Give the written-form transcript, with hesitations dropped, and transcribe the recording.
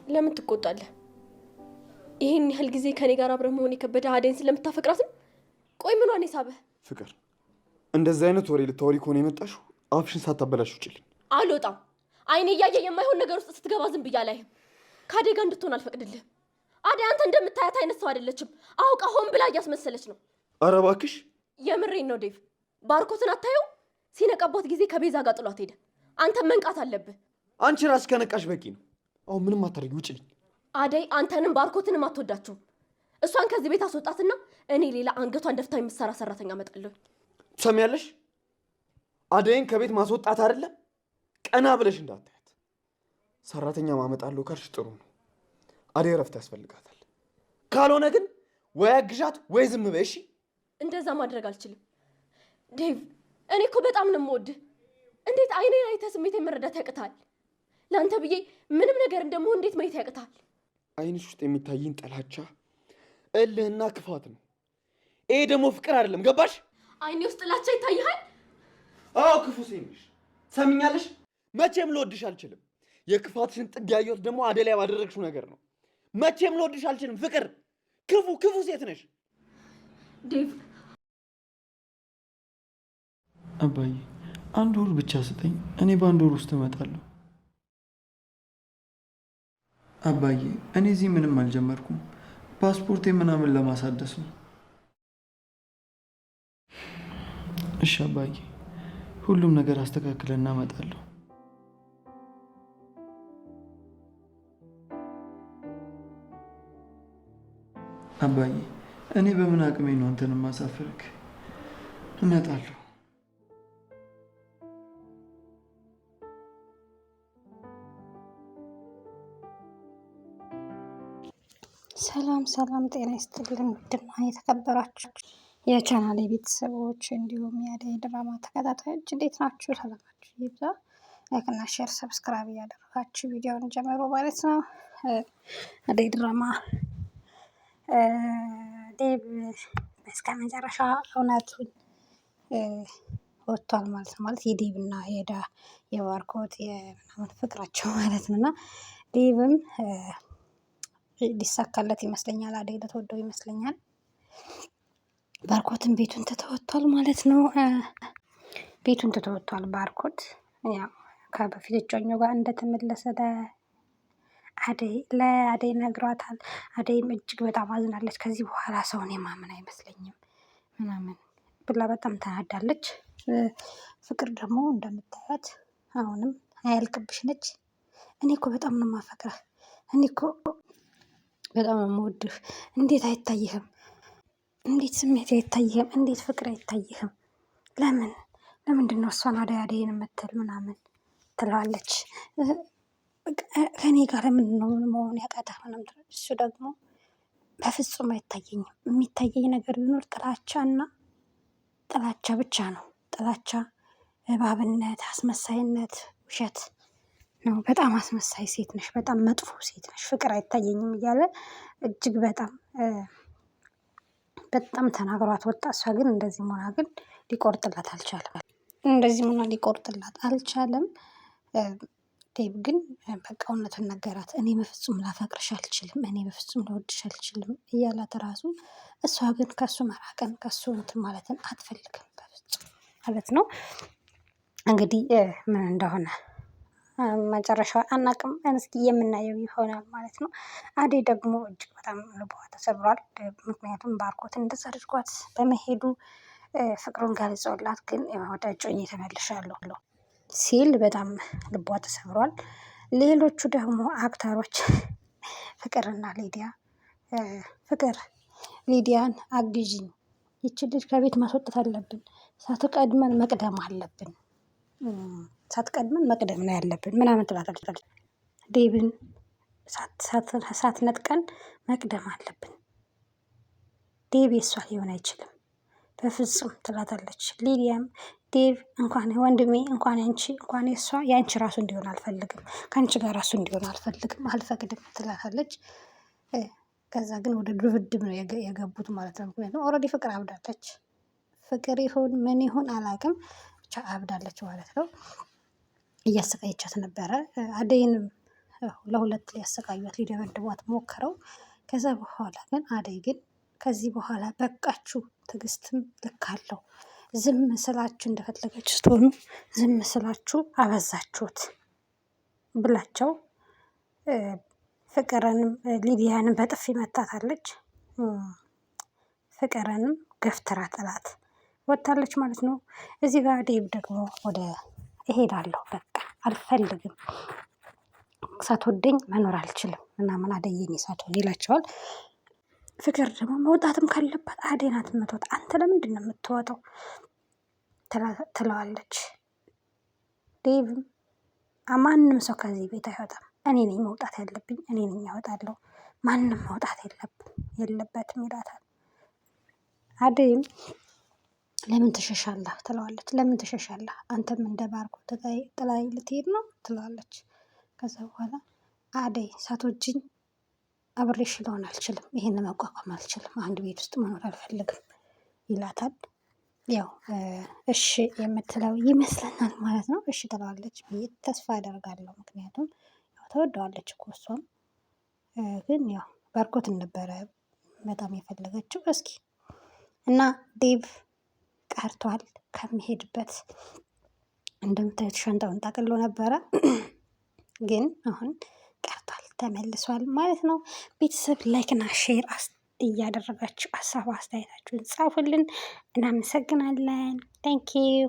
ለምን ትቆጣለህ? ይሄን ያህል ጊዜ ከኔ ጋር አብረህ መሆን የከበደ አደይን ስለምታፈቅራት ነው? ቆይ ምኗን የሳበህ? ፍቅር፣ እንደዚህ አይነት ወሬ ልታወሪ ከሆነ የመጣሽው አፍሽን ሳታበላሽ ውጭልኝ። አልወጣም። አይኔ እያየ የማይሆን ነገር ውስጥ ስትገባ ዝም ብዬ አላይህም። ከአደይ ጋር እንድትሆን አልፈቅድልህም። አደይ አንተ እንደምታያት አይነት ሰው አይደለችም። አውቃ ሆን ብላ እያስመሰለች ነው። ኧረ እባክሽ። የምሬን ነው ዴቭ። ባርኮትን አታየው? ሲነቃባት ጊዜ ከቤዛ ጋር ጥሏት ሄደ። አንተ መንቃት አለብህ። አንቺ ራስሽ ከነቃሽ በቂ ነው። አሁን ምንም አታደርጊ፣ ውጭልኝ። አደይ አንተንም ባርኮትንም አትወዳችሁም። እሷን ከዚህ ቤት አስወጣትና እኔ ሌላ አንገቷን ደፍታ የምትሰራ ሰራተኛ እመጣለሁ። ትሰሚያለሽ? አደይን ከቤት ማስወጣት አይደለም ቀና ብለሽ እንዳታያት። ሰራተኛ ማመጣለሁ ካልሽ ጥሩ ነው። አደይ እረፍት ያስፈልጋታል። ካልሆነ ግን ወይ አግዣት ወይ ዝም በይ። እሺ? እንደዛ ማድረግ አልችልም ዴቭ። እኔ እኮ በጣም ነው የምወድህ። እንዴት አይኔን አይተህ ስሜቴን መረዳት ያቅታል? ለአንተ ብዬ ምንም ነገር እንደምሆን እንዴት ማየት ያቅታል? አይንሽ ውስጥ የሚታይን ጥላቻ፣ እልህና ክፋት ነው። ይሄ ደግሞ ፍቅር አይደለም። ገባሽ? አይኔ ውስጥ ጥላቻ ይታይሃል? አዎ፣ ክፉ ሴት ነሽ። ሰምኛለሽ? መቼም ልወድሽ አልችልም። የክፋትሽን ጥግ ያየሁት ደግሞ አደይ ላይ ባደረግሽው ነገር ነው። መቼም ልወድሽ አልችልም ፍቅር። ክፉ ሴት ነሽ ዴቭ። አባዬ 1 ወር ብቻ ስጠኝ፣ እኔ በ1 ወር ውስጥ እመጣለሁ። አባዬ እኔ እዚህ ምንም አልጀመርኩም። ፓስፖርቴ ምናምን ለማሳደስ ነው። እሺ አባዬ፣ ሁሉም ነገር አስተካክለና እመጣለሁ። አባዬ እኔ በምን አቅሜ ነው አንተን ማሳፍርክ? እመጣለሁ። ሰላም ጤና ይስጥልን። ውድና የተከበራችሁ የቻናሌ ቤተሰቦች እንዲሁም የአደይ ድራማ ተከታታዮች እንዴት ናችሁ? ሰላማችሁ ይብዛ። ላይክና ሼር ሰብስክራይብ እያደረጋችሁ ቪዲዮውን ጀምሮ ማለት ነው። አደይ ድራማ ዴቭ እስከ መጨረሻ እውነቱን ወጥቷል ማለት ነው። ማለት የዴቭ እና የባርኮት የምናምን ፍቅራቸው ማለት ነው። እና ዴቭም ሊሳካለት ይመስለኛል። አደይ ልትወደው ይመስለኛል። ባርኮትን ቤቱን ትተወቷል ማለት ነው። ቤቱን ትተወቷል ባርኮት ያው ከበፊት እጮኛው ጋር እንደተመለሰ ለአደይ ነግሯታል። አደይም እጅግ በጣም አዝናለች። ከዚህ በኋላ ሰውን የማመን አይመስለኝም ምናምን ብላ በጣም ተናዳለች። ፍቅር ደግሞ እንደምታያት አሁንም አያልቅብሽ ነች። እኔ እኮ በጣም ነው የማፈቅረህ፣ እኔ እኮ በጣም ነው የምወድህ። እንዴት አይታይህም? እንዴት ስሜት አይታይህም? እንዴት ፍቅር አይታይህም? ለምንድን ነው እሷን አደይን የምትል ምናምን ትለዋለች። ከኔ ጋር ለምንድን ነው መሆን ያቃተህ ምናምን ትላለች። እሱ ደግሞ በፍጹም አይታየኝም፣ የሚታየኝ ነገር ቢኖር ጥላቻ ብቻ ነው። ጥላቻ፣ እባብነት፣ አስመሳይነት፣ ውሸት ነው። በጣም አስመሳይ ሴት ነሽ፣ በጣም መጥፎ ሴት ነሽ፣ ፍቅር አይታየኝም እያለ እጅግ በጣም ተናግሯት ወጣ። እሷ ግን እንደዚህ ሆና ግን ሊቆርጥላት አልቻለም። ዴቭ ግን በቃ እውነቱን ነገራት። እኔ በፍጹም ላፈቅርሽ አልችልም፣ እኔ በፍጹም ልወድሽ አልችልም እያላት ራሱ እሷ ግን ከሱ መራቅን ከሱ እንትን ማለትን አትፈልግም በፍጹም ማለት ነው። እንግዲህ ምን እንደሆነ መጨረሻ አናቅም። እስኪ የምናየው ይሆናል ማለት ነው። አደይ ደግሞ እጅግ በጣም ልቧ ተሰብሯል። ምክንያቱም ባርኮት እንደዛ አድርጓት በመሄዱ ፍቅሩን ገልጸውላት ግን ወደ እጮኜ ተመልሻለሁ ሲል በጣም ልቧ ተሰብሯል። ሌሎቹ ደግሞ አክተሮች ፍቅርና ሊዲያ ሊዲያን አግዥኝ፣ ይቺ ልጅ ከቤት ማስወጣት አለብን፣ ሳትቀድመን መቅደም አለብን፣ ሳትቀድመን መቅደም ነው ያለብን ምናምን ትላታለች። ዴቭን ሳትነጥቀን መቅደም አለብን፣ ዴቭ የሷ ሊሆን አይችልም በፍጹም ትላታለች። ሊዲያም ዴቭ እንኳን ወንድሜ እንኳን ያንቺ እንኳን ያንቺ ራሱ እንዲሆን አልፈልግም፣ ከአንቺ ጋር ራሱ እንዲሆን አልፈቅድም ትላታለች። ከዛ ግን ወደ ድብድብ ነው የገቡት ማለት ነው። ምክንያቱም ኦልሬዲ ፍቅር አብዳለች። ፍቅር ይሁን ምን ይሁን አላውቅም፣ ብቻ አብዳለች ማለት ነው። እያሰቃየቻት ነበረ። አደይንም ለሁለት ሊያሰቃዩት ሊደበድቧት ሞክረው። ከዛ በኋላ ግን አደይ ግን ከዚህ በኋላ በቃችሁ፣ ትዕግስትም ልክ አለው። ዝም ስላችሁ እንደፈለገች ስትሆኑ ዝም ስላችሁ አበዛችሁት ብላቸው ፍቅርንም ሊዲያንም በጥፊ መታታለች። ፍቅርንም ገፍትራ ጥላት ወጥታለች ማለት ነው። እዚህ ጋር ዴብ ደግሞ ወደ እሄዳለሁ በቃ አልፈልግም፣ ሳትወደኝ መኖር አልችልም ምናምን አደየኝ ሳትሆን ይላቸዋል። ፍቅር ደግሞ መውጣትም ካለባት አደይ ናት የምትወጣ፣ አንተ ለምንድን ነው የምትወጣው ትለዋለች። ዴቭም ማንም ሰው ከዚህ ቤት አይወጣም፣ እኔ ነኝ መውጣት ያለብኝ፣ እኔ ነኝ ያወጣለሁ፣ ማንም መውጣት የለበትም ይላታል። አደይም ለምን ትሸሻለህ ትለዋለች። ለምን ትሸሻለህ? አንተም እንደ ባርኮት ጥላይ ልትሄድ ነው ትለዋለች። ከዛ በኋላ አደይ ሳትወጂኝ አብሬሽ ልሆን አልችልም፣ ይሄን መቋቋም አልችልም፣ አንድ ቤት ውስጥ መኖር አልፈልግም ይላታል። ያው እሺ የምትለው ይመስለናል ማለት ነው። እሺ ትለዋለች ብዬ ተስፋ አደርጋለሁ። ምክንያቱም ያው ተወደዋለች እኮ እሷም። ግን ያው ባርኮትን ነበረ በጣም የፈለገችው። እስኪ እና ዴቭ ቀርቷል ከሚሄድበት። እንደምታዩት ሻንጣውን ጠቅሎ ነበረ፣ ግን አሁን ቀርቷል ተመልሷል ማለት ነው። ቤተሰብ ላይክና ሼር እያደረጋችሁ ሀሳብ አስተያየታችሁን ጻፉልን። እናመሰግናለን። ታንኪዩ